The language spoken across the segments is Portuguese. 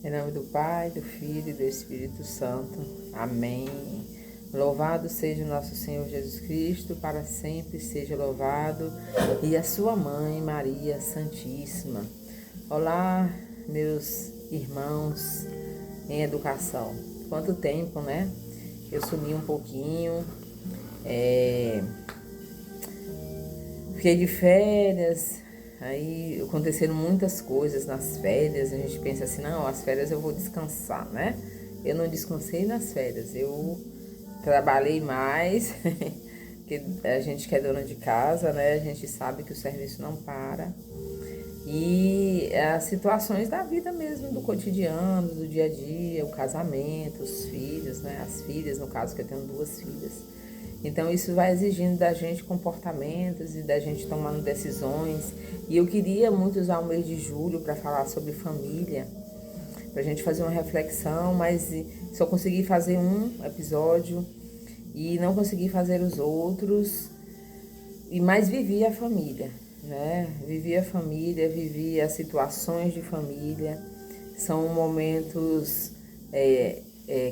Em nome do Pai, do Filho e do Espírito Santo. Amém. Louvado seja o nosso Senhor Jesus Cristo, para sempre seja louvado, e a sua mãe, Maria Santíssima. Olá, meus irmãos em educação. Quanto tempo, né? Eu sumi um pouquinho, fiquei de férias. Aí aconteceram muitas coisas nas férias, a gente pensa assim, não, as férias eu vou descansar, né? Eu não descansei nas férias, eu trabalhei mais, porque a gente que é dona de casa, né? A gente sabe que o serviço não para. E as situações da vida mesmo, do cotidiano, do dia a dia, o casamento, os filhos, né? As filhas, no caso que eu tenho 2 filhas. Então isso vai exigindo da gente comportamentos e da gente tomando decisões. E eu queria muito usar o mês de julho para falar sobre família, para a gente fazer uma reflexão, mas só consegui fazer um episódio e não consegui fazer os outros. Mas vivi a família, né? Vivi a família, vivi as situações de família. São momentos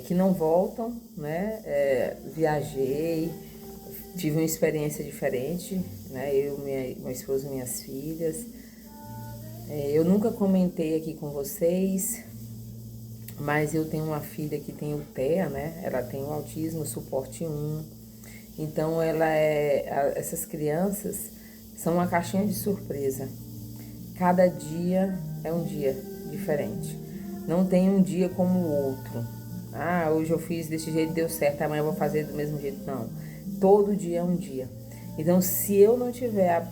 que não voltam, né? Viajei, tive uma experiência diferente, né? Eu, meu esposo e minhas filhas. Eu nunca comentei aqui com vocês, mas eu tenho uma filha que tem o TEA, né? Ela tem o autismo suporte 1. Então essas crianças são uma caixinha de surpresa. Cada dia é um dia diferente. Não tem um dia como o outro. Ah, hoje eu fiz desse jeito, deu certo, amanhã eu vou fazer do mesmo jeito. Não. Todo dia é um dia. Então, se eu não tiver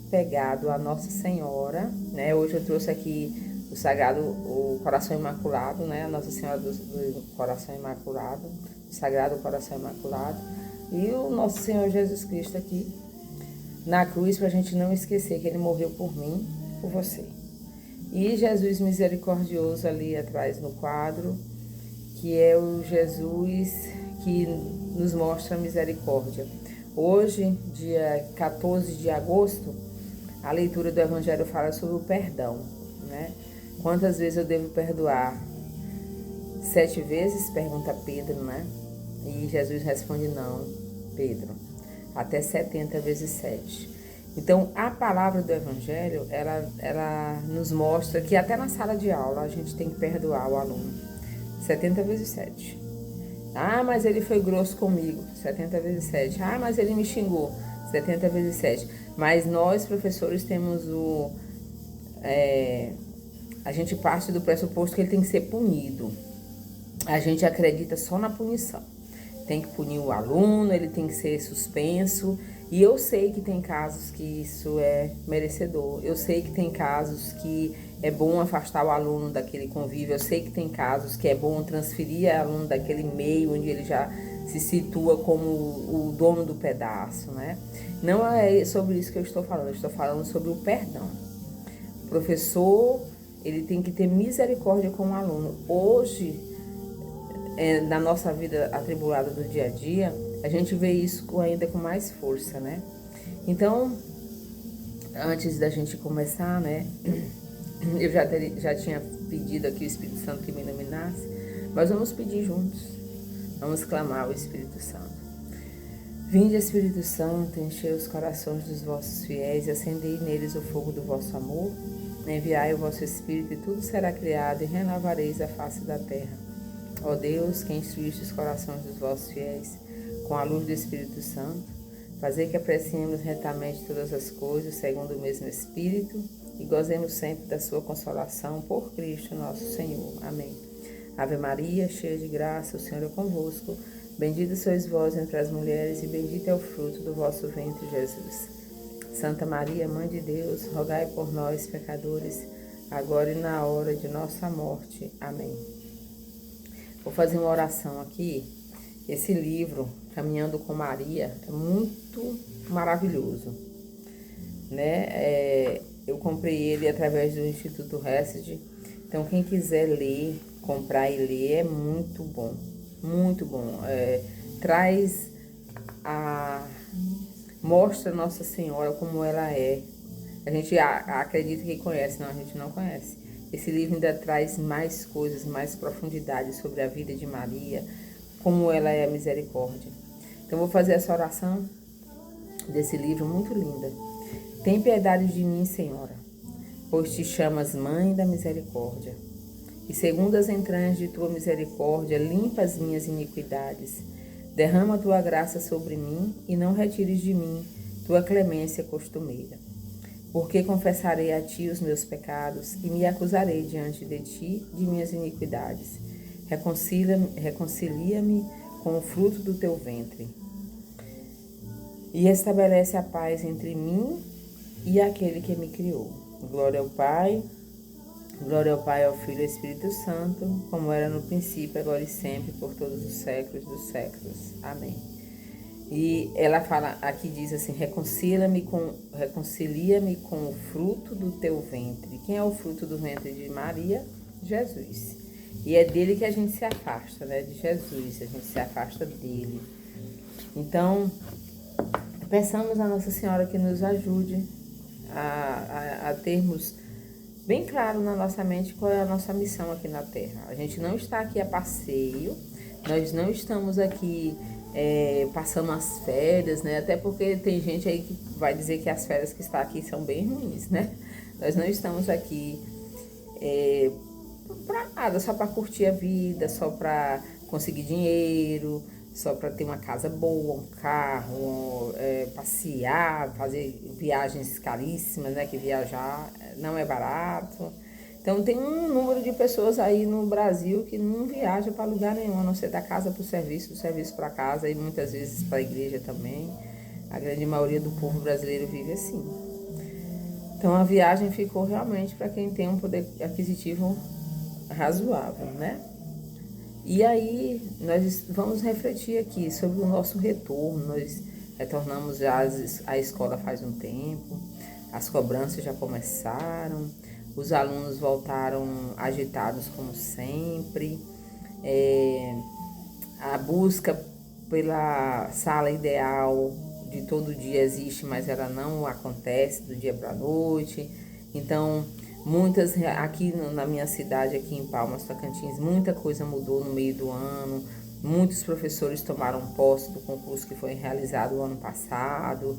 apegado a Nossa Senhora, né? Hoje eu trouxe aqui o Sagrado, o Coração Imaculado, né? A Nossa Senhora do Coração Imaculado, o Sagrado Coração Imaculado, e o Nosso Senhor Jesus Cristo aqui na cruz, para a gente não esquecer que Ele morreu por mim, por você. E Jesus misericordioso ali atrás no quadro, que é o Jesus que nos mostra misericórdia. Hoje, dia 14 de agosto, a leitura do Evangelho fala sobre o perdão, né? Quantas vezes eu devo perdoar? 7 vezes? Pergunta Pedro, né? E Jesus responde, não, Pedro, até 70 vezes 7. Então, a palavra do Evangelho, ela nos mostra que até na sala de aula a gente tem que perdoar o aluno. 70 vezes 7. Ah, mas ele foi grosso comigo. 70 vezes 7. Ah, mas ele me xingou. 70 vezes 7. Mas nós, professores, temos a gente parte do pressuposto que ele tem que ser punido. A gente acredita só na punição. Tem que punir o aluno, ele tem que ser suspenso. E eu sei que tem casos que isso é merecedor. Eu sei que tem casos que é bom afastar o aluno daquele convívio. Eu sei que tem casos que é bom transferir o aluno daquele meio onde ele já se situa como o dono do pedaço, né? Não é sobre isso que eu estou falando. Eu estou falando sobre o perdão. O professor, ele tem que ter misericórdia com o aluno. Hoje, na nossa vida atribulada do dia a dia, a gente vê isso ainda com mais força, né? Então, antes da gente começar, né? Eu já tinha pedido aqui o Espírito Santo que me iluminasse, mas vamos pedir juntos. Vamos clamar ao Espírito Santo. Vinde, Espírito Santo, enchei os corações dos vossos fiéis e acendei neles o fogo do vosso amor. Enviai o vosso Espírito e tudo será criado e renovareis a face da terra. Ó Deus, que instruíste os corações dos vossos fiéis com a luz do Espírito Santo, fazei que apreciemos retamente todas as coisas segundo o mesmo Espírito e gozemos sempre da sua consolação por Cristo nosso Senhor. Amém. Ave Maria, cheia de graça, o Senhor é convosco. Bendita sois vós entre as mulheres e bendito é o fruto do vosso ventre, Jesus. Santa Maria, Mãe de Deus, rogai por nós, pecadores, agora e na hora de nossa morte. Amém. Vou fazer uma oração aqui. Esse livro, Caminhando com Maria, é muito maravilhoso, né? Eu comprei ele através do Instituto Hesed. Então, quem quiser ler, comprar e ler, é muito bom. Muito bom. Mostra Nossa Senhora como ela é. A gente acredita que conhece, não, a gente não conhece. Esse livro ainda traz mais coisas, mais profundidade sobre a vida de Maria, como ela é a misericórdia. Então, vou fazer essa oração desse livro muito linda. Tem piedade de mim, Senhora, pois te chamas Mãe da Misericórdia. E segundo as entranhas de tua misericórdia, limpa as minhas iniquidades. Derrama tua graça sobre mim e não retires de mim tua clemência costumeira. Porque confessarei a ti os meus pecados e me acusarei diante de ti de minhas iniquidades. Reconcilia-me com o fruto do teu ventre. E estabelece a paz entre mim e aquele que me criou. Glória ao Pai, ao Filho e ao Espírito Santo, como era no princípio, agora e sempre, por todos os séculos dos séculos. Amém. E ela fala, aqui diz assim, reconcilia-me com o fruto do teu ventre. Quem é o fruto do ventre de Maria? Jesus. E é dele que a gente se afasta, né? De Jesus, a gente se afasta dele. Então, peçamos a Nossa Senhora que nos ajude a termos bem claro na nossa mente qual é a nossa missão aqui na Terra. A gente não está aqui a passeio, nós não estamos aqui passando as férias, né? Até porque tem gente aí que vai dizer que as férias que está aqui são bem ruins, né? Nós não estamos aqui para nada, só para curtir a vida, só para conseguir dinheiro, só para ter uma casa boa, um carro, passear, fazer viagens caríssimas, né? Que viajar não é barato. Então tem um número de pessoas aí no Brasil que não viaja para lugar nenhum, a não ser da casa para o serviço, do serviço para casa e muitas vezes para a igreja também. A grande maioria do povo brasileiro vive assim. Então a viagem ficou realmente para quem tem um poder aquisitivo razoável, né? E aí nós vamos refletir aqui sobre o nosso retorno. Nós retornamos já à escola faz um tempo, as cobranças já começaram, os alunos voltaram agitados como sempre, a busca pela sala ideal de todo dia existe, mas ela não acontece do dia para a noite. Então, muitas, aqui na minha cidade, aqui em Palmas, Tocantins, muita coisa mudou no meio do ano. Muitos professores tomaram posse do concurso que foi realizado o ano passado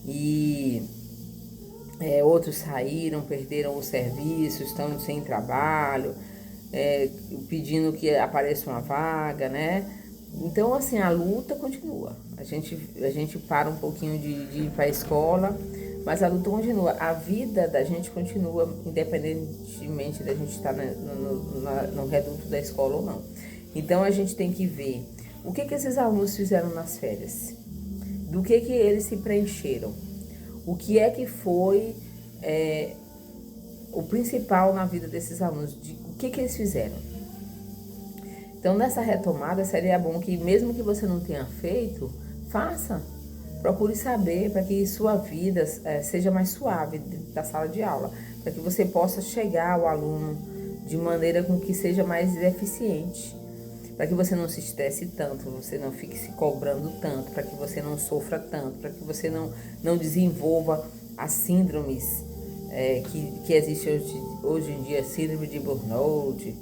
e outros saíram, perderam o serviço, estão sem trabalho, pedindo que apareça uma vaga, né? Então, assim, a luta continua. A gente para um pouquinho de ir para a escola, mas a luta continua. A vida da gente continua, independentemente da gente estar no reduto da escola ou não. Então, a gente tem que ver o que esses alunos fizeram nas férias, do que eles se preencheram, o que é que foi o principal na vida desses alunos, o que eles fizeram. Então, nessa retomada, seria bom que, mesmo que você não tenha feito, faça. Procure saber para que sua vida seja mais suave dentro da sala de aula, para que você possa chegar ao aluno de maneira com que seja mais eficiente, para que você não se estresse tanto, você não fique se cobrando tanto, para que você não sofra tanto, para que você não desenvolva as síndromes que existem hoje em dia, síndrome de burnout,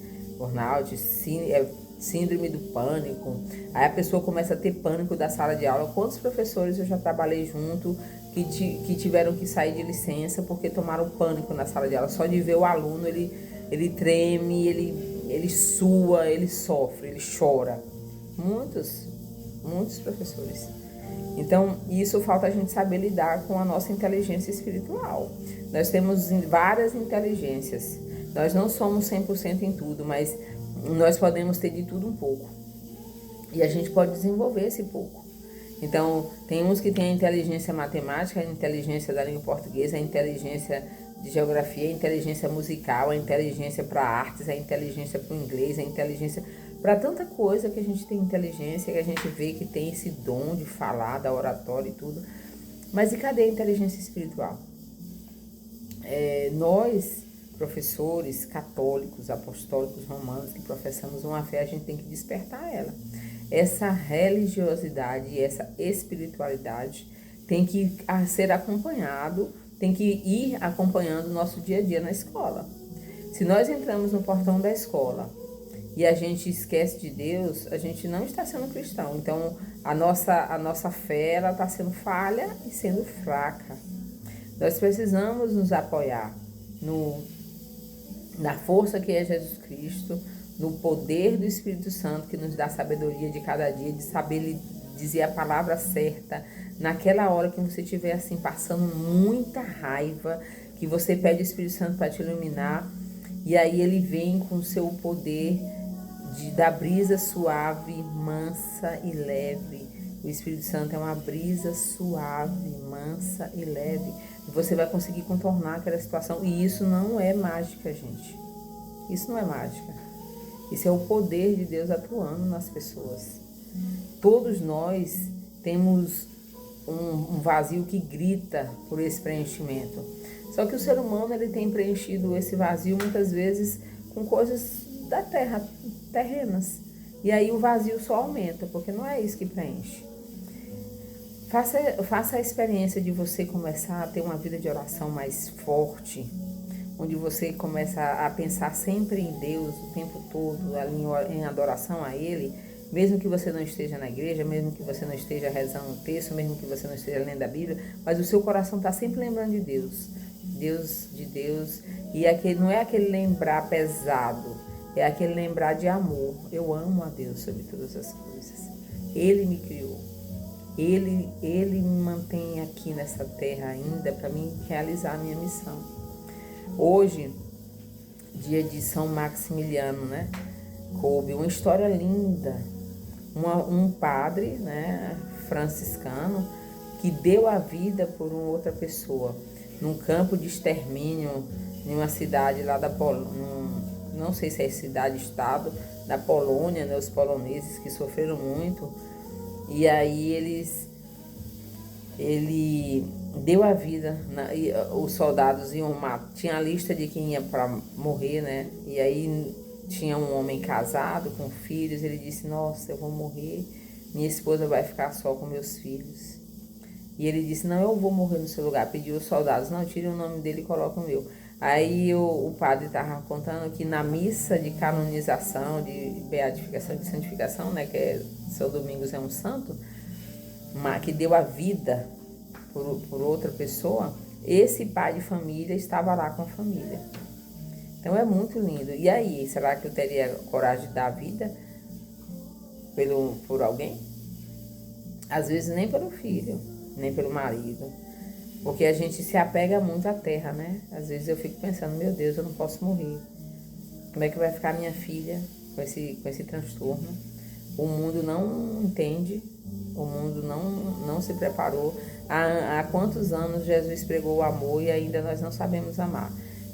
síndrome do pânico. Aí a pessoa começa a ter pânico da sala de aula. Quantos professores eu já trabalhei junto que tiveram que sair de licença porque tomaram pânico na sala de aula? Só de ver o aluno, ele treme, ele sua, ele sofre, ele chora. Muitos professores. Então, isso falta a gente saber lidar com a nossa inteligência espiritual. Nós temos várias inteligências. Nós não somos 100% em tudo, mas nós podemos ter de tudo um pouco. E a gente pode desenvolver esse pouco. Então, tem uns que têm a inteligência matemática, a inteligência da língua portuguesa, a inteligência de geografia, a inteligência musical, a inteligência para artes, a inteligência para o inglês, a inteligência para tanta coisa que a gente tem inteligência, que a gente vê que tem esse dom de falar, da oratória e tudo. Mas e cadê a inteligência espiritual? Nós, professores católicos, apostólicos, romanos, que professamos uma fé, a gente tem que despertar ela. Essa religiosidade e essa espiritualidade tem que ser acompanhado, tem que ir acompanhando o nosso dia a dia na escola. Se nós entramos no portão da escola e a gente esquece de Deus, a gente não está sendo cristão. Então, a nossa fé, ela está sendo falha e sendo fraca. Nós precisamos nos apoiar na força que é Jesus Cristo, no poder do Espírito Santo que nos dá sabedoria de cada dia, de saber dizer a palavra certa, naquela hora que você estiver assim passando muita raiva, que você pede o Espírito Santo para te iluminar, e aí ele vem com o seu poder da brisa suave, mansa e leve. O Espírito Santo é uma brisa suave, mansa e leve. E você vai conseguir contornar aquela situação. E isso não é mágica, gente. Isso não é mágica. Isso é o poder de Deus atuando nas pessoas. Todos nós temos um vazio que grita por esse preenchimento. Só que o ser humano, ele tem preenchido esse vazio muitas vezes com coisas da terra, terrenas. E aí o vazio só aumenta, porque não é isso que preenche. Faça a experiência de você começar a ter uma vida de oração mais forte, onde você começa a pensar sempre em Deus o tempo todo, em adoração a Ele, mesmo que você não esteja na igreja, mesmo que você não esteja rezando um texto, mesmo que você não esteja lendo a Bíblia, mas o seu coração está sempre lembrando de Deus. Deus, e não é aquele lembrar pesado, é aquele lembrar de amor. Eu amo a Deus sobre todas as coisas. Ele me criou. Ele me mantém aqui nessa terra ainda para mim realizar a minha missão. Hoje, dia de São Maximiliano, né? Coube uma história linda. Um padre, né, franciscano, que deu a vida por uma outra pessoa, num campo de extermínio, em uma cidade lá da Polônia, não sei se é cidade-estado, da Polônia, né, os poloneses que sofreram muito. E aí ele deu a vida, e os soldados iam matar, tinha a lista de quem ia para morrer, né? E aí tinha um homem casado com filhos, ele disse: nossa, eu vou morrer, minha esposa vai ficar só com meus filhos. E ele disse: não, eu vou morrer no seu lugar. Pediu os soldados: não, tire o nome dele e coloque o meu. Aí o padre estava contando que na missa de canonização, de beatificação, de santificação, né, que é São Domingos é um santo, que deu a vida por outra pessoa, esse pai de família estava lá com a família. Então é muito lindo. E aí, será que eu teria coragem de dar a vida por alguém? Às vezes nem pelo filho, nem pelo marido. Porque a gente se apega muito à terra, né? Às vezes eu fico pensando: meu Deus, eu não posso morrer. Como é que vai ficar minha filha com esse transtorno? O mundo não entende, o mundo não se preparou. Há quantos anos Jesus pregou o amor e ainda nós não sabemos amar?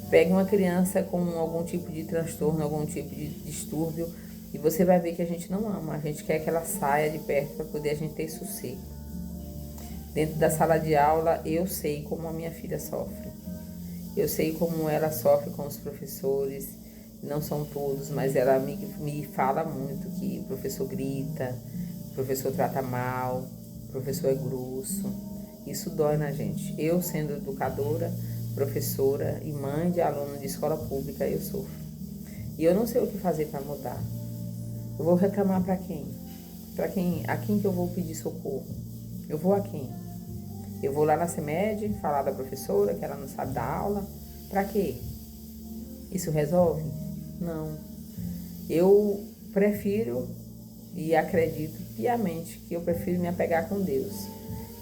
Pegue uma criança com algum tipo de transtorno, algum tipo de distúrbio, e você vai ver que a gente não ama. A gente quer que ela saia de perto para poder a gente ter sossego. Dentro da sala de aula, eu sei como a minha filha sofre. Eu sei como ela sofre com os professores. Não são todos, mas ela me fala muito que o professor grita, o professor trata mal, o professor é grosso. Isso dói na gente. Eu, sendo educadora, professora e mãe de aluno de escola pública, eu sofro. E eu não sei o que fazer para mudar. Eu vou reclamar para quem? A quem que eu vou pedir socorro? Eu vou a quem? Eu vou lá na CEMED falar da professora que ela não sabe dar aula. Para quê? Isso resolve? Não. Eu prefiro e acredito piamente que eu prefiro me apegar com Deus.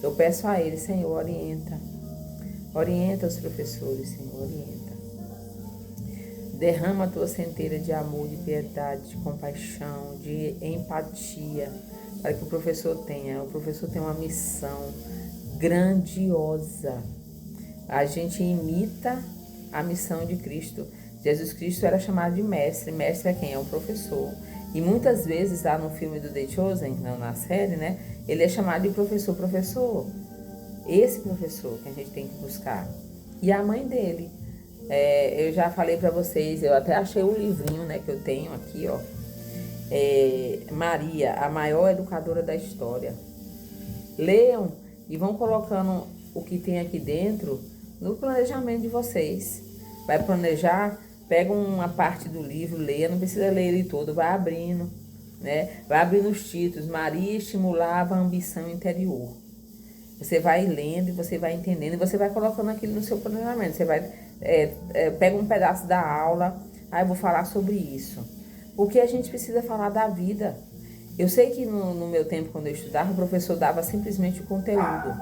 Eu peço a Ele: Senhor, orienta. Orienta os professores, Senhor, orienta. Derrama a tua centelha de amor, de piedade, de compaixão, de empatia, para que o professor tenha uma missão grandiosa. A gente imita a missão de Cristo. Jesus Cristo era chamado de mestre. Mestre é quem? É um professor. E muitas vezes lá no filme do The Chosen, na série, né, ele é chamado de professor. Esse professor que a gente tem que buscar. E a mãe dele. Eu já falei para vocês, eu até achei o livrinho, né, que eu tenho aqui, ó. Maria, a maior educadora da história. Leiam e vão colocando o que tem aqui dentro no planejamento de vocês. Vai planejar pega uma parte do livro, leia, não precisa ler ele todo, vai abrindo, né? Vai abrindo os títulos. Maria estimulava a ambição interior. Você vai lendo e você vai entendendo e você vai colocando aquilo no seu planejamento. Você vai, pega um pedaço da aula, eu vou falar sobre isso. Porque a gente precisa falar da vida. Eu sei que no meu tempo, quando eu estudava, o professor dava simplesmente o conteúdo.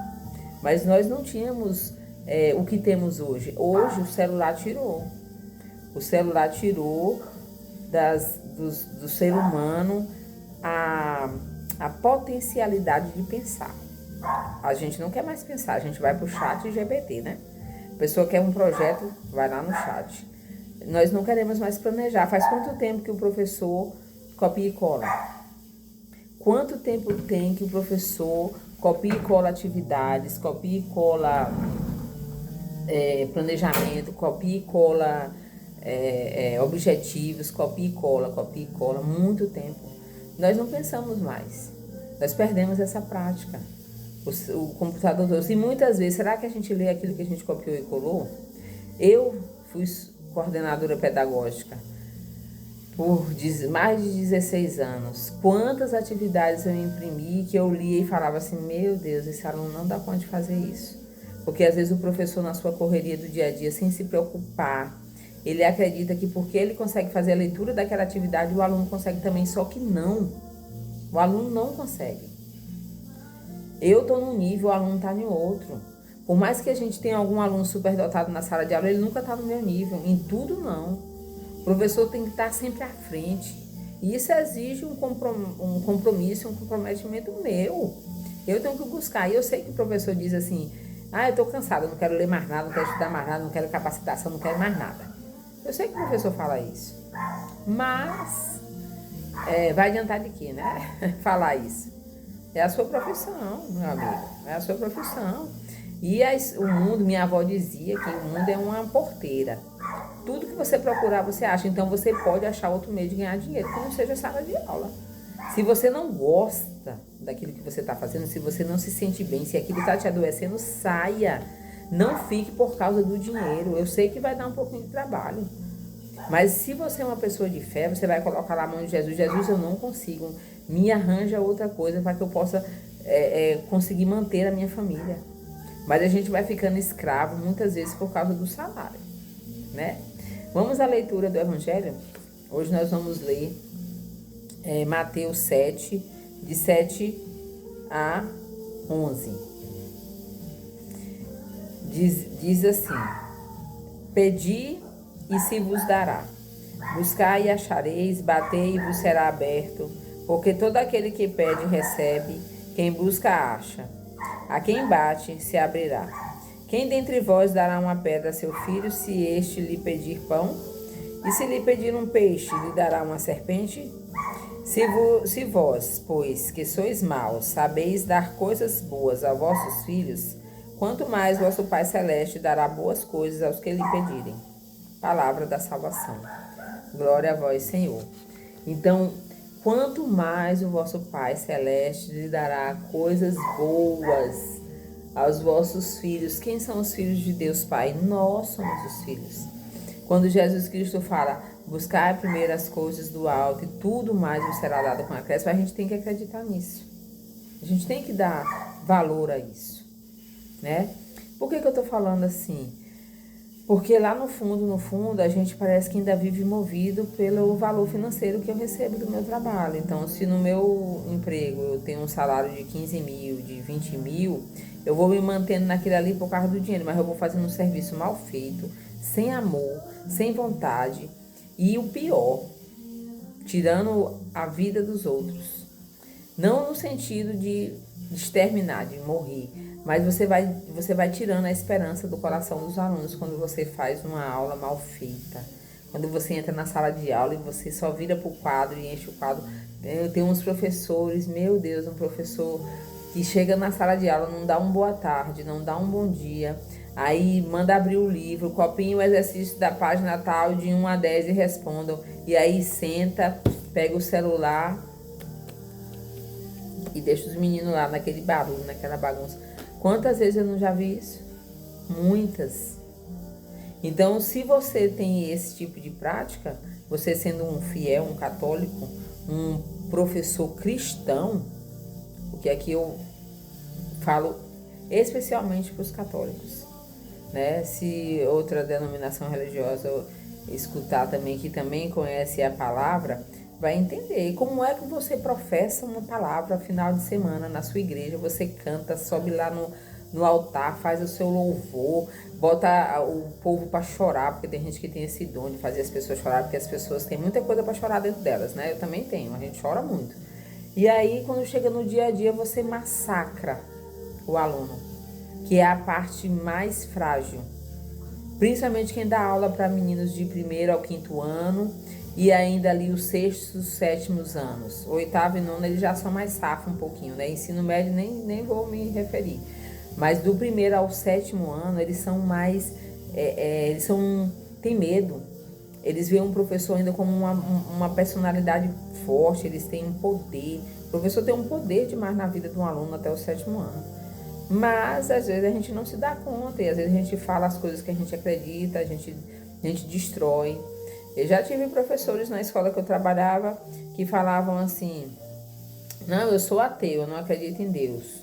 Mas nós não tínhamos o que temos hoje. Hoje o celular tirou. O celular tirou do ser humano a potencialidade de pensar. A gente não quer mais pensar, a gente vai pro chat GPT, né? A pessoa quer um projeto, vai lá no chat. Nós não queremos mais planejar. Faz quanto tempo que o professor copia e cola? Quanto tempo tem que o professor copia e cola atividades, copia e cola planejamento, copia e cola objetivos, copia e cola, muito tempo. Nós não pensamos mais. Nós perdemos essa prática. O computador, e muitas vezes, será que a gente lê aquilo que a gente copiou e colou? Eu fui coordenadora pedagógica por mais de 16 anos. Quantas atividades eu imprimi que eu lia e falava assim, meu Deus, esse aluno não dá conta de fazer isso. Porque às vezes o professor, na sua correria do dia a dia, sem se preocupar, ele acredita que porque ele consegue fazer a leitura daquela atividade, o aluno consegue também, só que não. O aluno não consegue. Eu estou num nível, o aluno está em outro. Por mais que a gente tenha algum aluno superdotado na sala de aula, ele nunca está no meu nível. Em tudo, não. O professor tem que estar sempre à frente. E isso exige um compromisso, um comprometimento meu. Eu tenho que buscar. E eu sei que o professor diz assim, eu estou cansado, eu não quero ler mais nada, não quero estudar mais nada, não quero capacitação, não quero mais nada. Eu sei que o professor fala isso. Mas vai adiantar de quê, né? Falar isso. É a sua profissão, meu amigo. É a sua profissão. E o mundo, minha avó dizia que o mundo é uma porteira. Tudo que você procurar, você acha. Então, você pode achar outro meio de ganhar dinheiro, que não seja sala de aula. Se você não gosta daquilo que você está fazendo, se você não se sente bem, se aquilo está te adoecendo, saia. Não fique por causa do dinheiro. Eu sei que vai dar um pouquinho de trabalho. Mas se você é uma pessoa de fé, você vai colocar lá a mão de Jesus. Jesus, eu não consigo. Me arranja outra coisa para que eu possa conseguir manter a minha família. Mas a gente vai ficando escravo muitas vezes por causa do salário, né? Vamos à leitura do Evangelho? Hoje nós vamos ler Mateus 7, de 7 a 11. Diz assim, pedi e se vos dará. Buscai e achareis, batei e vos será aberto, porque todo aquele que pede recebe, quem busca acha. A quem bate se abrirá. Quem dentre vós dará uma pedra a seu filho, se este lhe pedir pão? E se lhe pedir um peixe, lhe dará uma serpente? Se vós, pois, que sois maus, sabeis dar coisas boas a vossos filhos, quanto mais vosso Pai Celeste dará boas coisas aos que lhe pedirem. Palavra da salvação. Glória a vós, Senhor. Então, quanto mais o vosso Pai Celeste lhe dará coisas boas aos vossos filhos. Quem são os filhos de Deus Pai? Nós somos os filhos. Quando Jesus Cristo fala, buscar primeiro as coisas do alto e tudo mais vos será dado com acréscimo, a gente tem que acreditar nisso. A gente tem que dar valor a isso, né? Por que eu estou falando assim? Porque lá no fundo, a gente parece que ainda vive movido pelo valor financeiro que eu recebo do meu trabalho. Então, se no meu emprego eu tenho um salário de 15 mil, de 20 mil, eu vou me mantendo naquilo ali por causa do dinheiro, mas eu vou fazendo um serviço mal feito, sem amor, sem vontade e o pior, tirando a vida dos outros. Não no sentido de exterminar, de morrer, mas você vai tirando a esperança do coração dos alunos quando você faz uma aula mal feita. Quando você entra na sala de aula e você só vira para o quadro e enche o quadro. Eu tenho uns professores, meu Deus, um professor que chega na sala de aula, não dá um boa tarde, não dá um bom dia, aí manda abrir o livro, copinha o exercício da página tal de 1 a 10 e respondam. E aí senta, pega o celular e deixa os meninos lá naquele barulho, naquela bagunça. Quantas vezes eu não já vi isso? Muitas. Então, se você tem esse tipo de prática, você sendo um fiel, um católico, um professor cristão, porque aqui eu falo especialmente para os católicos, né? Se outra denominação religiosa escutar também, que também conhece a palavra, vai entender como é que você professa uma palavra final de semana na sua igreja. Você canta, sobe lá no altar, faz o seu louvor, bota o povo para chorar, porque tem gente que tem esse dom de fazer as pessoas chorar, porque as pessoas têm muita coisa para chorar dentro delas, né? Eu também tenho, a gente chora muito. E aí, quando chega no dia a dia, você massacra o aluno, que é a parte mais frágil. Principalmente quem dá aula para meninos de 1º ao 5º ano e ainda ali os 6º, 7º anos. 8º e 9º eles já são mais safos um pouquinho, né? Ensino médio nem vou me referir. Mas do 1º ao 7º ano eles são mais... têm medo. Eles veem um professor ainda como uma personalidade forte, eles têm um poder. O professor tem um poder demais na vida de um aluno até o 7º ano. Mas às vezes a gente não se dá conta e às vezes a gente fala as coisas que a gente acredita, a gente destrói. Eu já tive professores na escola que eu trabalhava que falavam assim: não, eu sou ateu, eu não acredito em Deus.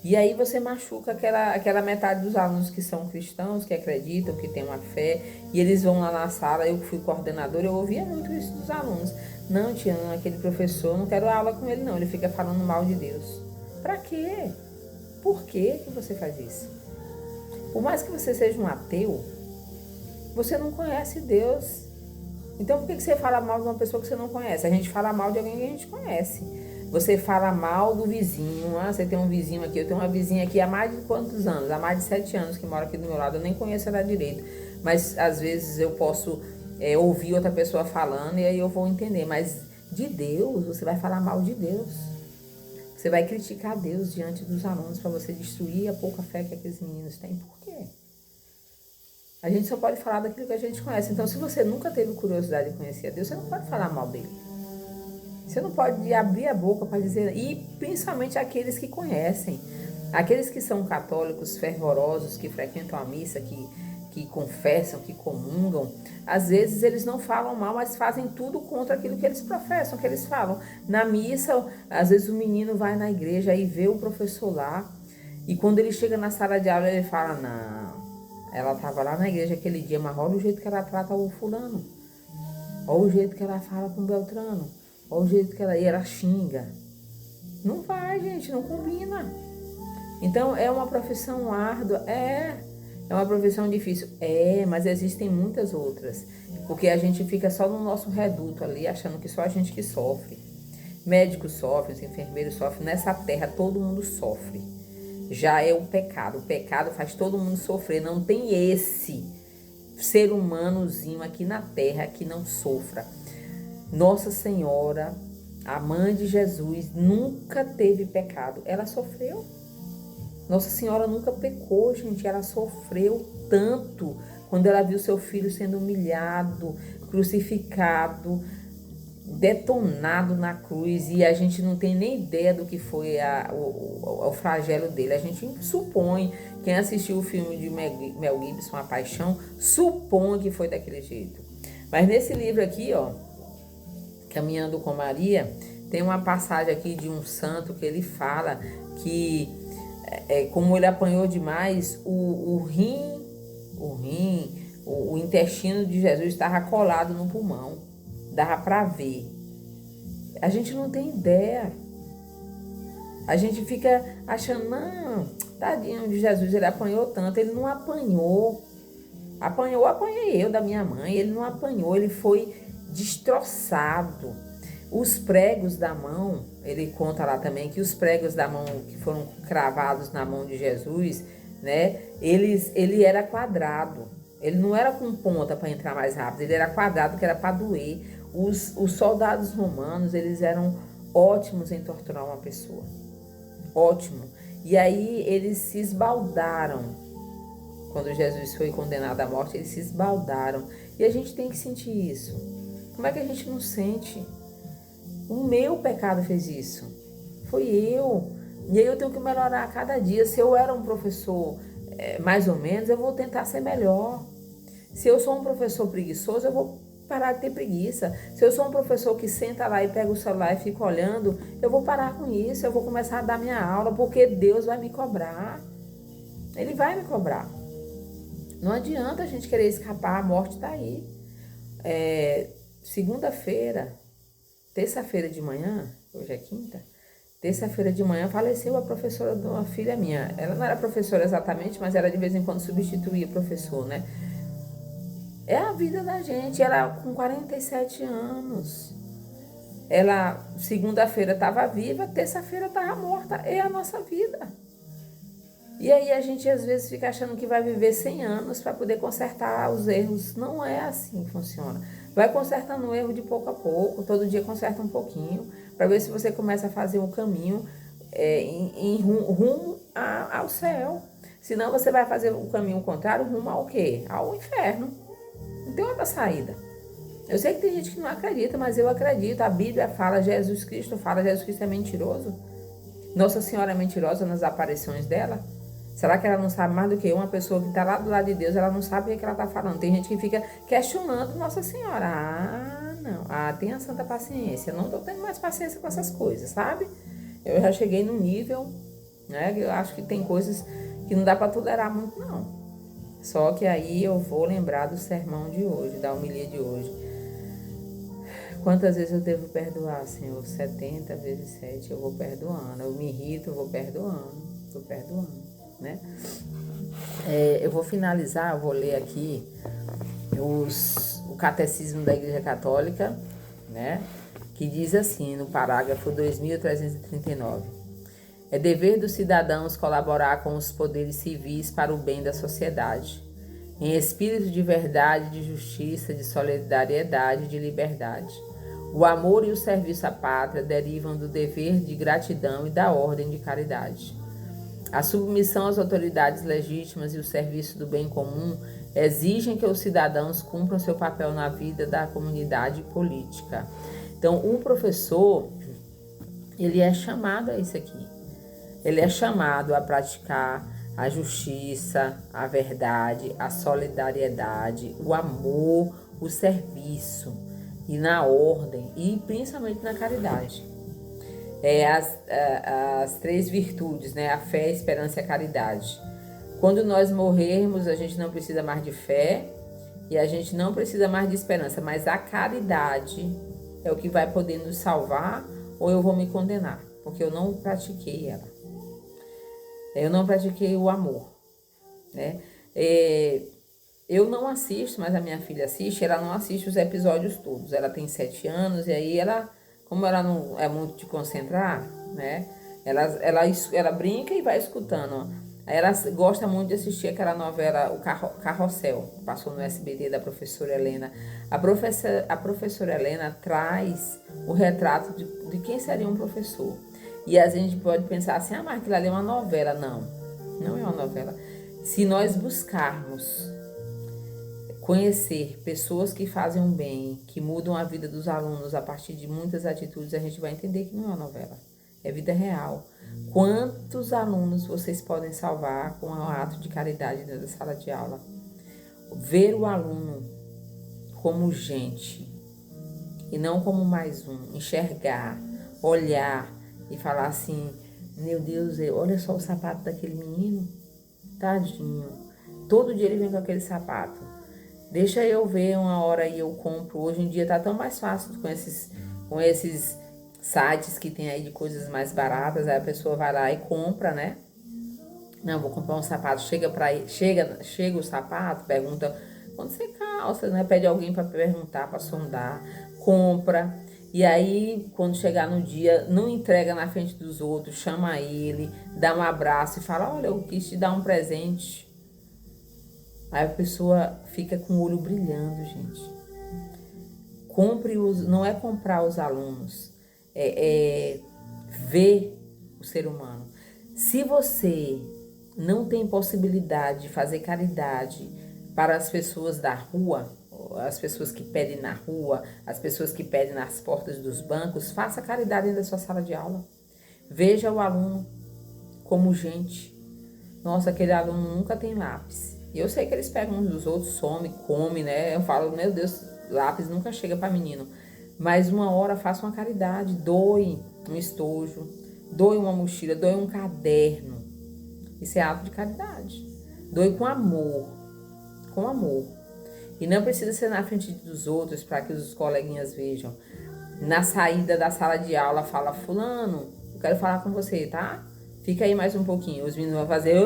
E aí você machuca aquela metade dos alunos que são cristãos, que acreditam, que têm uma fé, e eles vão lá na sala. Eu fui coordenadora, eu ouvia muito isso dos alunos. Não, tia, não, aquele professor, não quero aula com ele não, ele fica falando mal de Deus. Pra quê? Por que você faz isso? Por mais que você seja um ateu, você não conhece Deus. Então por que você fala mal de uma pessoa que você não conhece? A gente fala mal de alguém que a gente conhece. Você fala mal do vizinho. Ah, você tem um vizinho aqui, eu tenho uma vizinha aqui há mais de quantos anos? Há mais de 7 anos que mora aqui do meu lado. Eu nem conheço ela direito. Mas às vezes eu posso ouvir outra pessoa falando e aí eu vou entender. Mas de Deus, você vai falar mal de Deus. Você vai criticar Deus diante dos alunos para você destruir a pouca fé que aqueles meninos têm. Por quê? A gente só pode falar daquilo que a gente conhece. Então, se você nunca teve curiosidade de conhecer a Deus, você não pode falar mal dele. Você não pode abrir a boca para dizer... E principalmente aqueles que conhecem. Aqueles que são católicos fervorosos, que frequentam a missa, que confessam, que comungam, às vezes eles não falam mal, mas fazem tudo contra aquilo que eles professam, que eles falam. Na missa, às vezes o menino vai na igreja e vê o professor lá, e quando ele chega na sala de aula, ele fala: não, ela estava lá na igreja aquele dia, mas olha o jeito que ela trata o fulano, olha o jeito que ela fala com o Beltrano, olha o jeito que ela xinga. Não vai, gente, não combina. Então, é uma profissão árdua, é uma profissão difícil, mas existem muitas outras, porque a gente fica só no nosso reduto ali, achando que só a gente que sofre. Médicos sofrem, os enfermeiros sofrem, nessa terra todo mundo sofre. Já é o pecado faz todo mundo sofrer, não tem esse ser humanozinho aqui na terra que não sofra. Nossa Senhora, a mãe de Jesus, nunca teve pecado, ela sofreu. Nossa Senhora nunca pecou, gente. Ela sofreu tanto quando ela viu seu filho sendo humilhado, crucificado, detonado na cruz. E a gente não tem nem ideia do que foi o flagelo dele. A gente supõe, quem assistiu o filme de Mel Gibson, A Paixão, supõe que foi daquele jeito. Mas nesse livro aqui, ó, Caminhando com Maria, tem uma passagem aqui de um santo que ele fala que como ele apanhou demais, o intestino de Jesus estava colado no pulmão. Dava para ver. A gente não tem ideia. A gente fica achando, não, tadinho de Jesus, ele apanhou tanto. Ele não apanhou. Apanhei eu da minha mãe. Ele não apanhou, ele foi destroçado. Os pregos da mão, ele conta lá também que os pregos da mão que foram cravados na mão de Jesus, né? Ele era quadrado. Ele não era com ponta para entrar mais rápido, ele era quadrado, que era para doer. Os soldados romanos, eles eram ótimos em torturar uma pessoa. Ótimo. E aí eles se esbaldaram. Quando Jesus foi condenado à morte, eles se esbaldaram. E a gente tem que sentir isso. Como é que a gente não sente? O meu pecado fez isso. Foi eu. E aí eu tenho que melhorar a cada dia. Se eu era um professor mais ou menos, eu vou tentar ser melhor. Se eu sou um professor preguiçoso, eu vou parar de ter preguiça. Se eu sou um professor que senta lá e pega o celular e fica olhando, eu vou parar com isso, eu vou começar a dar minha aula, porque Deus vai me cobrar. Ele vai me cobrar. Não adianta a gente querer escapar, a morte está aí. Segunda-feira, terça-feira de manhã, hoje é quinta, terça-feira de manhã faleceu a professora de uma filha minha. Ela não era professora exatamente, mas ela de vez em quando substituía o professor, né? É a vida da gente. Ela com 47 anos. Ela, segunda-feira, estava viva, terça-feira estava morta. É a nossa vida. E aí a gente às vezes fica achando que vai viver 100 anos para poder consertar os erros. Não é assim que funciona. Vai consertando o erro de pouco a pouco, todo dia conserta um pouquinho, para ver se você começa a fazer um caminho rumo ao céu. Senão você vai fazer o caminho contrário, rumo ao quê? Ao inferno. Não tem outra saída. Eu sei que tem gente que não acredita, mas eu acredito. A Bíblia fala, Jesus Cristo fala, Jesus Cristo é mentiroso. Nossa Senhora é mentirosa nas aparições dela. Será que ela não sabe mais do que uma pessoa que está lá do lado de Deus? Ela não sabe o que ela está falando. Tem gente que fica questionando Nossa Senhora. Não. Tenha santa paciência. Eu não estou tendo mais paciência com essas coisas, sabe? Eu já cheguei num nível, né? Que eu acho que tem coisas que não dá para tolerar muito, não. Só que aí eu vou lembrar do sermão de hoje, da homilia de hoje. Quantas vezes eu devo perdoar, Senhor? 70 vezes 7 eu vou perdoando. Eu me irrito, eu vou perdoando, né? Eu vou finalizar, eu vou ler aqui o Catecismo da Igreja Católica, né? Que diz assim, no parágrafo 2339. É dever dos cidadãos colaborar com os poderes civis para o bem da sociedade, em espírito de verdade, de justiça, de solidariedade e de liberdade. O amor e o serviço à pátria derivam do dever de gratidão e da ordem de caridade. A submissão às autoridades legítimas e o serviço do bem comum exigem que os cidadãos cumpram seu papel na vida da comunidade política. Então, o professor, ele é chamado a isso aqui. Ele é chamado a praticar a justiça, a verdade, a solidariedade, o amor, o serviço, e na ordem, e principalmente na caridade. As três virtudes, né? A fé, a esperança e a caridade. Quando nós morrermos, a gente não precisa mais de fé e a gente não precisa mais de esperança, mas a caridade é o que vai poder nos salvar ou eu vou me condenar, porque eu não pratiquei ela. Eu não pratiquei o amor, né? Eu não assisto, mas a minha filha assiste, ela não assiste os episódios todos. Ela tem 7 anos e aí como ela não é muito de concentrar, né? Ela brinca e vai escutando. Aí ela gosta muito de assistir aquela novela, o Carrossel, que passou no SBT da professora Helena. A professora Helena traz o retrato de quem seria um professor. E a gente pode pensar assim, mas aquilo ali é uma novela. Não, não é uma novela. Se nós buscarmos conhecer pessoas que fazem um bem, que mudam a vida dos alunos a partir de muitas atitudes, a gente vai entender que não é uma novela, é vida real. Quantos alunos vocês podem salvar com um ato de caridade dentro da sala de aula? Ver o aluno como gente e não como mais um, enxergar, olhar e falar assim, meu Deus, olha só o sapato daquele menino, tadinho, todo dia ele vem com aquele sapato. Deixa eu ver uma hora e eu compro. Hoje em dia tá tão mais fácil com esses sites que tem aí de coisas mais baratas. Aí a pessoa vai lá e compra, né? Não, vou comprar um sapato. Chega o sapato, pergunta quando você calça, né? Pede alguém para perguntar, para sondar. Compra. E aí, quando chegar no dia, não entrega na frente dos outros. Chama ele, dá um abraço e fala, olha, eu quis te dar um presente. Aí a pessoa fica com o olho brilhando, gente. Não é comprar os alunos, é ver o ser humano. Se você não tem possibilidade de fazer caridade para as pessoas da rua, as pessoas que pedem na rua, as pessoas que pedem nas portas dos bancos, faça caridade dentro da sua sala de aula. Veja o aluno como gente. Nossa, aquele aluno nunca tem lápis. E eu sei que eles pegam uns dos outros, some, come, né? Eu falo, meu Deus, lápis nunca chega para menino. Mas uma hora faça uma caridade, doe um estojo, doe uma mochila, doe um caderno. Isso é ato de caridade. Doe com amor, com amor. E não precisa ser na frente dos outros para que os coleguinhas vejam. Na saída da sala de aula, fala, fulano, eu quero falar com você, tá? Fica aí mais um pouquinho. Os meninos vão fazer,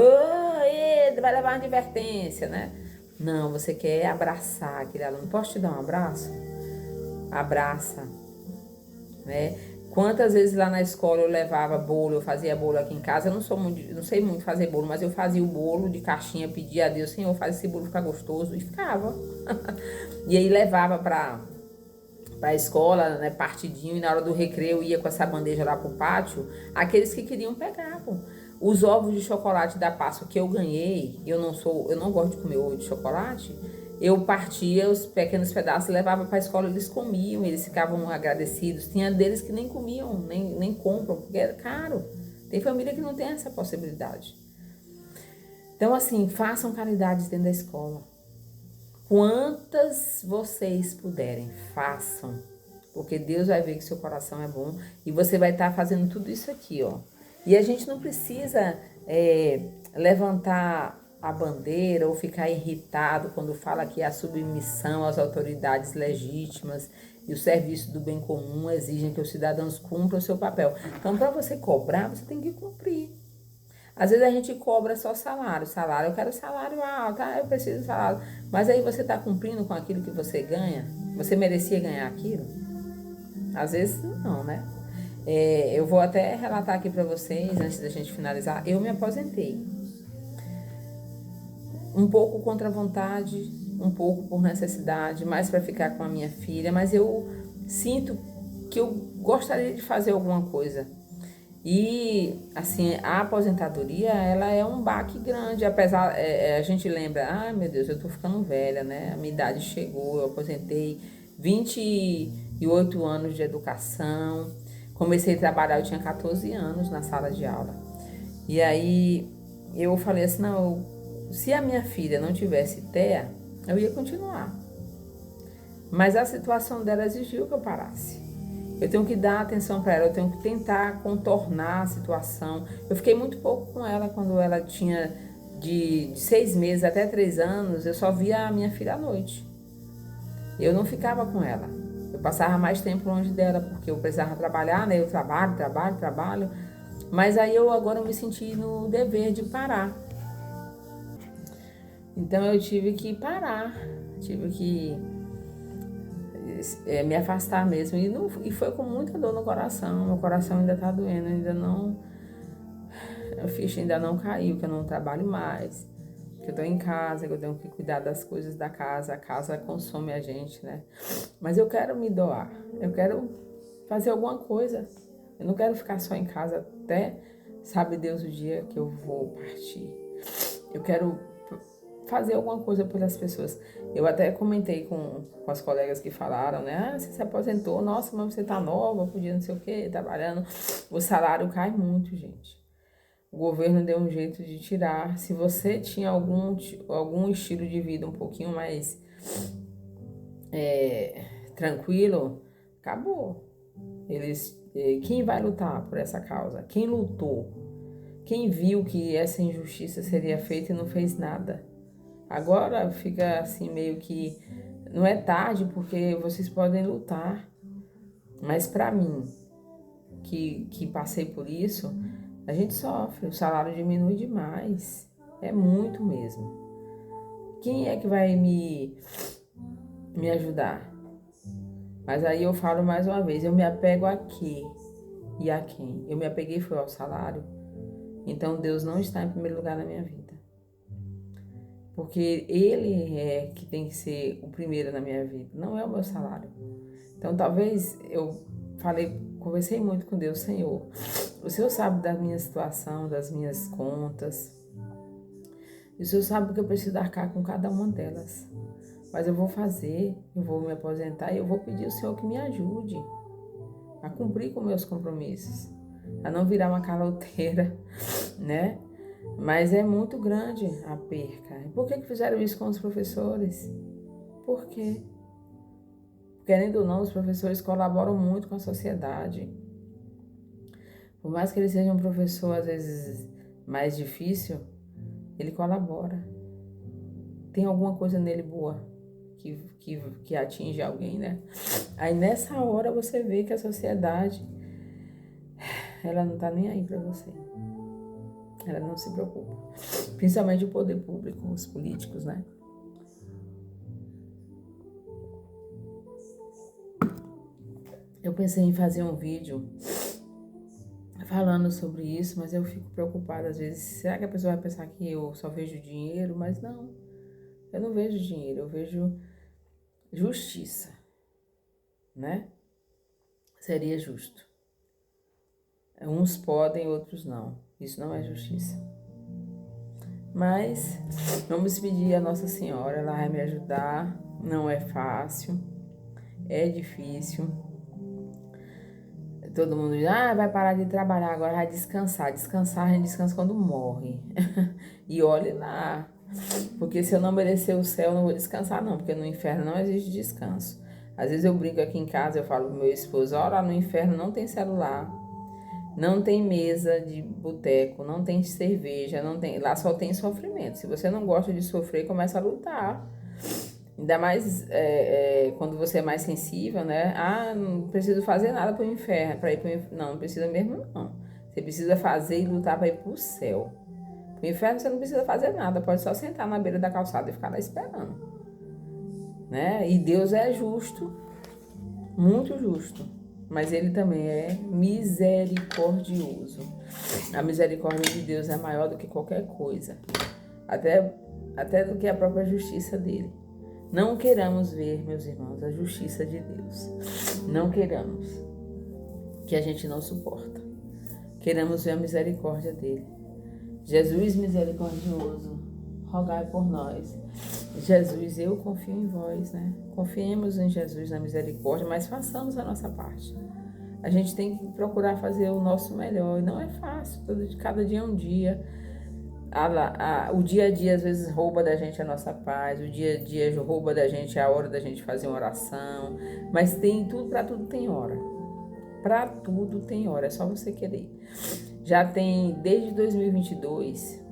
vai levar uma advertência, né? Não, você quer abraçar aquele aluno. Posso te dar um abraço? Abraça, né? Quantas vezes lá na escola eu levava bolo, eu fazia bolo aqui em casa. Eu não sei muito fazer bolo, mas eu fazia o bolo de caixinha, pedia a Deus, Senhor, faz esse bolo ficar gostoso, e ficava. E aí levava para a escola, né, partidinho, e na hora do recreio ia com essa bandeja lá pro pátio. Aqueles que queriam pegavam. Os ovos de chocolate da Páscoa que eu ganhei, eu não gosto de comer ovo de chocolate. Eu partia os pequenos pedaços, levava para a escola, eles comiam, eles ficavam agradecidos. Tinha deles que nem comiam, nem compram, porque era caro. Tem família que não tem essa possibilidade. Então, assim, façam caridades dentro da escola. Quantas vocês puderem, façam. Porque Deus vai ver que seu coração é bom e você vai estar fazendo tudo isso aqui, ó. E a gente não precisa levantar a bandeira ou ficar irritado quando fala que a submissão às autoridades legítimas e o serviço do bem comum exigem que os cidadãos cumpram o seu papel. Então, para você cobrar, você tem que cumprir. Às vezes a gente cobra só salário, eu quero salário alto, eu preciso de salário. Mas aí você está cumprindo com aquilo que você ganha? Você merecia ganhar aquilo? Às vezes não, né? Eu vou até relatar aqui para vocês, antes da gente finalizar, eu me aposentei. Um pouco contra a vontade, um pouco por necessidade, mais para ficar com a minha filha, mas eu sinto que eu gostaria de fazer alguma coisa. E, assim, a aposentadoria, ela é um baque grande, apesar, a gente lembra, ai meu Deus, eu tô ficando velha, né? A minha idade chegou, eu aposentei 28 anos de educação, comecei a trabalhar, eu tinha 14 anos na sala de aula. E aí, eu falei assim, não, se a minha filha não tivesse TEA, eu ia continuar. Mas a situação dela exigiu que eu parasse. Eu tenho que dar atenção para ela, eu tenho que tentar contornar a situação. Eu fiquei muito pouco com ela quando ela tinha de 6 meses até 3 anos, eu só via a minha filha à noite. Eu não ficava com ela. Eu passava mais tempo longe dela, porque eu precisava trabalhar, né? Eu trabalho. Mas aí agora eu me senti no dever de parar. Então eu tive que parar, tive que me afastar mesmo. E foi com muita dor no coração. Meu coração ainda tá doendo, a ficha ainda não caiu, que eu não trabalho mais, que eu tô em casa, que eu tenho que cuidar das coisas da casa. A casa consome a gente, né? Mas eu quero me doar, eu quero fazer alguma coisa. Eu não quero ficar só em casa até, sabe Deus, o dia que eu vou partir. Eu quero fazer alguma coisa pelas pessoas. Eu até comentei com as colegas que falaram, né? Você se aposentou, nossa, mas você tá nova, podia não sei o quê, trabalhando. O salário cai muito, gente. O governo deu um jeito de tirar. Se você tinha algum estilo de vida um pouquinho mais tranquilo, acabou. Quem vai lutar por essa causa? Quem lutou? Quem viu que essa injustiça seria feita e não fez nada? Agora fica assim meio que não é tarde, porque vocês podem lutar. Mas para mim, que passei por isso, a gente sofre, o salário diminui demais. É muito mesmo. Quem é que vai me ajudar? Mas aí eu falo mais uma vez, eu me apego a quê e a quem? Eu me apeguei foi ao salário. Então Deus não está em primeiro lugar na minha vida. Porque Ele é que tem que ser o primeiro na minha vida, não é o meu salário. Então talvez conversei muito com Deus, Senhor. O Senhor sabe da minha situação, das minhas contas. E o Senhor sabe que eu preciso arcar com cada uma delas. Mas eu vou me aposentar e eu vou pedir ao Senhor que me ajude a cumprir com meus compromissos. A não virar uma caloteira, né? Mas é muito grande a perca. E por que fizeram isso com os professores? Por quê? Querendo ou não, os professores colaboram muito com a sociedade. Por mais que ele seja um professor, às vezes, mais difícil, ele colabora. Tem alguma coisa nele boa que atinge alguém, né? Aí nessa hora você vê que a sociedade, ela não tá nem aí pra você. Ela não se preocupa. Principalmente o poder público, os políticos, né? Eu pensei em fazer um vídeo falando sobre isso, mas eu fico preocupada às vezes. Será que a pessoa vai pensar que eu só vejo dinheiro? Mas não, eu não vejo dinheiro, eu vejo justiça, né? Seria justo. Uns podem, outros não. Isso não é justiça. Mas vamos pedir a Nossa Senhora, ela vai me ajudar. Não é fácil, é difícil. Todo mundo diz, vai parar de trabalhar, agora vai descansar. Descansar, a gente descansa quando morre. E olhe lá, porque se eu não merecer o céu, eu não vou descansar não, porque no inferno não existe descanso. Às vezes eu brinco aqui em casa, eu falo pro meu esposo, lá no inferno não tem celular, não tem mesa de boteco, não tem cerveja, não tem, lá só tem sofrimento. Se você não gosta de sofrer, começa a lutar. Ainda mais quando você é mais sensível, né? Não preciso fazer nada para o inferno, para ir para o inferno. Não, não precisa mesmo não. Você precisa fazer e lutar para ir para o céu. Para o inferno você não precisa fazer nada, pode só sentar na beira da calçada e ficar lá esperando, né? E Deus é justo, muito justo, mas Ele também é misericordioso. A misericórdia de Deus é maior do que qualquer coisa, até do que a própria justiça dele. Não queiramos ver, meus irmãos, a justiça de Deus. Não queiramos, que a gente não suporta. Queremos ver a misericórdia dele. Jesus misericordioso, rogai por nós. Jesus, eu confio em vós, né? Confiemos em Jesus na misericórdia, mas façamos a nossa parte. A gente tem que procurar fazer o nosso melhor. E não é fácil, cada dia é um dia. O dia a dia às vezes rouba da gente a nossa paz, o dia a dia rouba da gente a hora da gente fazer uma oração, mas tem tudo, para tudo tem hora. Para tudo tem hora, é só você querer. Já tem desde 2022,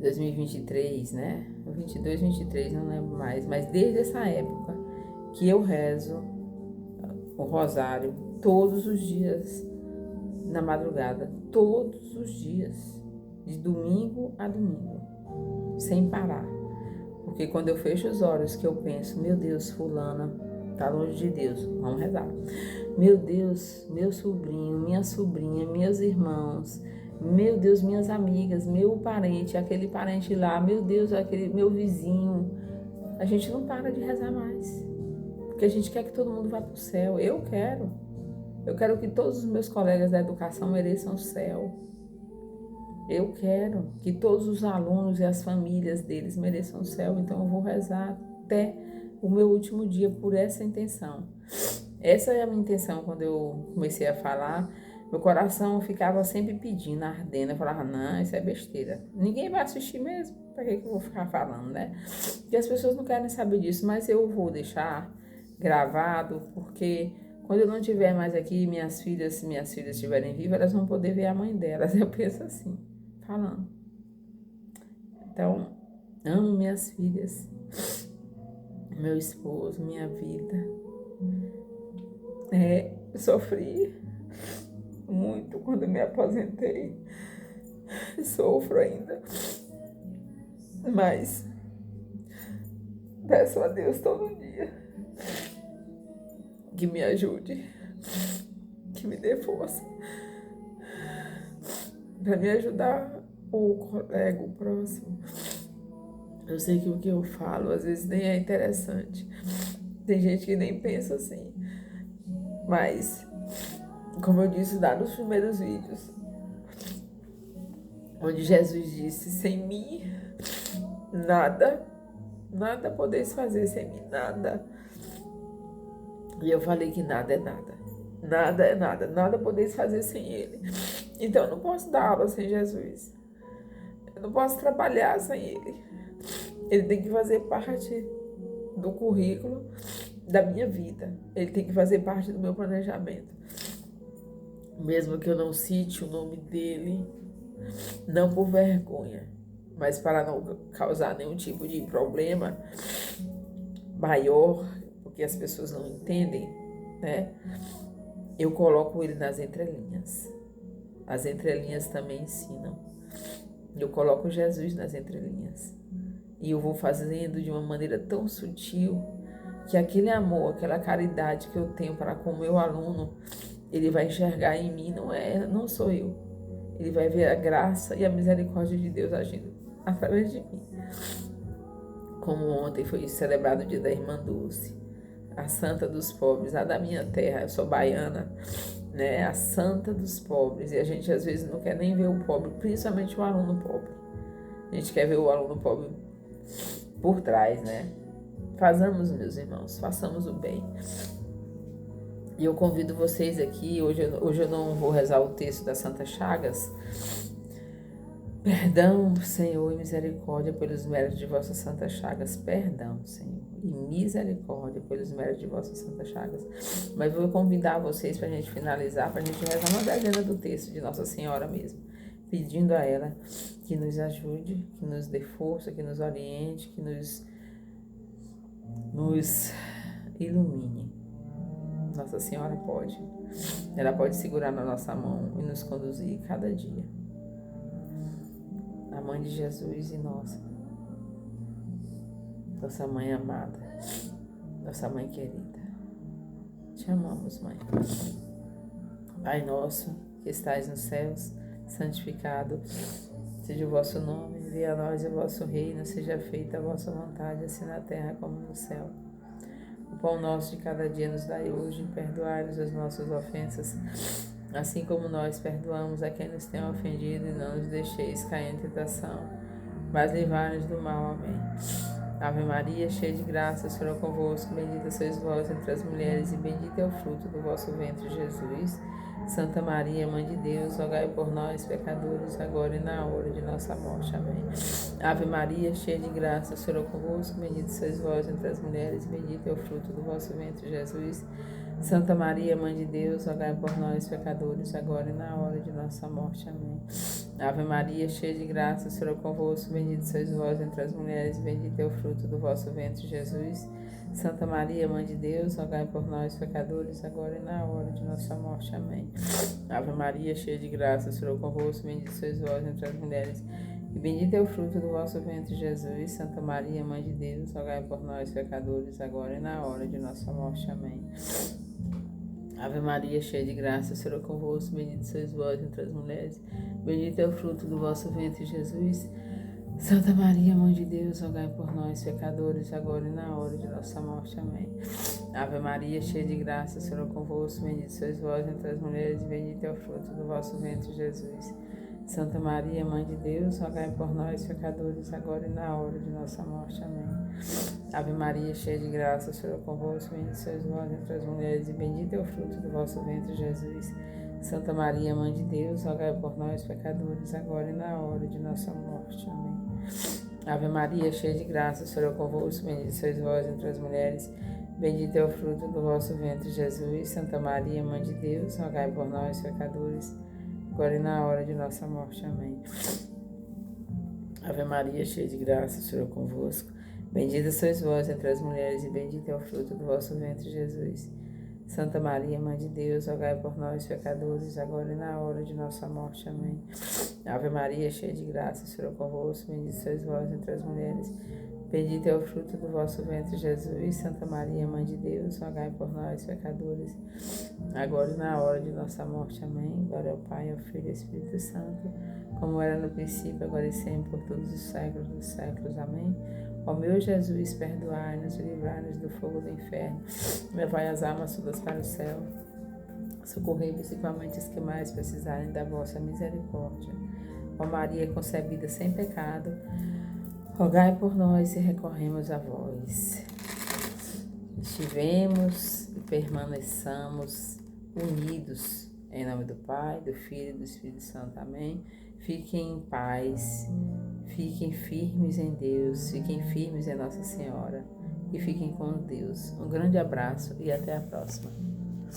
2023, né? 22, 23, não lembro mais, mas desde essa época que eu rezo o rosário todos os dias na madrugada, todos os dias. De domingo a domingo, sem parar. Porque quando eu fecho os olhos que eu penso, meu Deus, fulana tá longe de Deus, vamos rezar. Meu Deus, meu sobrinho, minha sobrinha, meus irmãos, meu Deus, minhas amigas, meu parente, aquele parente lá, meu Deus, aquele meu vizinho. A gente não para de rezar mais. Porque a gente quer que todo mundo vá pro céu. Eu quero que todos os meus colegas da educação mereçam o céu. Eu quero que todos os alunos e as famílias deles mereçam o céu, então eu vou rezar até o meu último dia por essa intenção. Essa é a minha intenção quando eu comecei a falar. Meu coração ficava sempre pedindo, ardendo. Eu falava, não, isso é besteira. Ninguém vai assistir mesmo. Para que eu vou ficar falando, né? Porque as pessoas não querem saber disso, mas eu vou deixar gravado, porque quando eu não estiver mais aqui, minhas filhas, se minhas filhas estiverem vivas, elas vão poder ver a mãe delas. Eu penso assim. Falando. Então, amo minhas filhas, meu esposo, minha vida. Sofri muito quando me aposentei. Sofro ainda. Mas peço a Deus todo dia que me ajude, que me dê força para me ajudar o colega, o próximo. Eu sei que o que eu falo às vezes nem é interessante. Tem gente que nem pensa assim. Mas, como eu disse lá nos primeiros vídeos, onde Jesus disse, sem mim, nada podeis fazer sem mim, nada. E eu falei que nada é nada. Nada é nada, nada podeis fazer sem Ele. Então eu não posso dar aula sem Jesus. Eu não posso trabalhar sem ele. Ele tem que fazer parte do currículo da minha vida. Ele tem que fazer parte do meu planejamento. Mesmo que eu não cite o nome dele, não por vergonha, mas para não causar nenhum tipo de problema maior, porque as pessoas não entendem, né? Eu coloco ele nas entrelinhas. As entrelinhas também ensinam. Eu coloco Jesus nas entrelinhas. E eu vou fazendo de uma maneira tão sutil que aquele amor, aquela caridade que eu tenho para com o meu aluno, ele vai enxergar em mim, não sou eu. Ele vai ver a graça e a misericórdia de Deus agindo através de mim. Como ontem foi celebrado o dia da Irmã Dulce, a santa dos pobres, a da minha terra, eu sou baiana, né? A santa dos pobres. E a gente às vezes não quer nem ver o pobre, principalmente o aluno pobre. A gente quer ver o aluno pobre por trás, né? Façamos, meus irmãos, façamos o bem. E eu convido vocês aqui, hoje eu não vou rezar o texto da Santa Chagas. Perdão, Senhor, e misericórdia pelos méritos de vossas Santas Chagas. Perdão, Senhor, e misericórdia pelos méritos de vossas Santas Chagas. Mas vou convidar vocês para a gente finalizar, para a gente rezar uma dezena do texto de Nossa Senhora mesmo. Pedindo a ela que nos ajude, que nos dê força, que nos oriente, que nos ilumine. Nossa Senhora pode. Ela pode segurar na nossa mão e nos conduzir cada dia. A Mãe de Jesus e nossa Mãe amada, nossa Mãe querida. Te amamos, Mãe. Pai nosso, que estais nos céus, santificado seja o vosso nome, venha a nós o vosso reino, seja feita a vossa vontade, assim na terra como no céu. O pão nosso de cada dia nos dai hoje, perdoai-nos as nossas ofensas, assim como nós perdoamos a quem nos tem ofendido, e não nos deixeis cair em tentação, mas livrai-nos do mal. Amém. Ave Maria, cheia de graça, o Senhor é convosco, bendita sois vós entre as mulheres, e bendito é o fruto do vosso ventre, Jesus. Santa Maria, Mãe de Deus, rogai por nós, pecadores, agora e na hora de nossa morte. Amém. Ave Maria, cheia de graça, o Senhor é convosco, bendita sois vós entre as mulheres, e bendito é o fruto do vosso ventre, Jesus. Santa Maria, Mãe de Deus, rogai por nós, pecadores, agora e na hora de nossa morte. Amém. Ave Maria, cheia de graça, o Senhor é convosco, bendito sois vós entre as mulheres, bendito é o fruto do vosso ventre, Jesus. Santa Maria, Mãe de Deus, rogai por nós, pecadores, agora e na hora de nossa morte. Amém. Ave Maria, cheia de graça, o Senhor é convosco, bendito sois vós entre as mulheres, e bendito é o fruto do vosso ventre, Jesus. Santa Maria, Mãe de Deus, rogai por nós, pecadores, agora e na hora de nossa morte. Amém. Ave Maria, cheia de graça, o Senhor é convosco, bendito sois vós entre as mulheres, bendito é o fruto do vosso ventre, Jesus. Santa Maria, Mãe de Deus, rogai por nós, pecadores, agora e na hora de nossa morte. Amém. Ave Maria, cheia de graça, o Senhor é convosco, bendito sois vós entre as mulheres, bendito é o fruto do vosso ventre, Jesus. Santa Maria, Mãe de Deus, rogai por nós, pecadores, agora e na hora de nossa morte. Amém. Ave Maria, cheia de graça, o Senhor é convosco, bendito sois vós entre as mulheres, e bendito é o fruto do vosso ventre, Jesus. Santa Maria, Mãe de Deus, rogai por nós, pecadores, agora e na hora de nossa morte. Amém. Ave Maria, cheia de graça, o Senhor é convosco, bendito sois vós entre as mulheres, bendito é o fruto do vosso ventre, Jesus. Santa Maria, Mãe de Deus, rogai por nós, pecadores, agora e na hora de nossa morte. Amém. Ave Maria, cheia de graça, o Senhor é convosco, bendita sois vós entre as mulheres, e bendito é o fruto do vosso ventre, Jesus. Santa Maria, Mãe de Deus, rogai por nós, pecadores, agora e na hora de nossa morte. Amém. Ave Maria, cheia de graça, o Senhor é convosco, bendito sois vós entre as mulheres, bendito é o fruto do vosso ventre, Jesus. Santa Maria, Mãe de Deus, rogai por nós, pecadores, agora e na hora de nossa morte. Amém. Glória ao Pai, ao Filho e ao Espírito Santo, como era no princípio, agora e sempre, por todos os séculos dos séculos. Amém. Ó meu Jesus, perdoai-nos e livrai-nos do fogo do inferno. Levai as almas todas para o céu. Socorrei principalmente os que mais precisarem da vossa misericórdia. Ó Maria concebida sem pecado, rogai por nós e recorremos a vós. Estivemos e permaneçamos unidos em nome do Pai, do Filho e do Espírito Santo. Amém. Fiquem em paz. Fiquem firmes em Deus, fiquem firmes em Nossa Senhora e fiquem com Deus. Um grande abraço e até a próxima.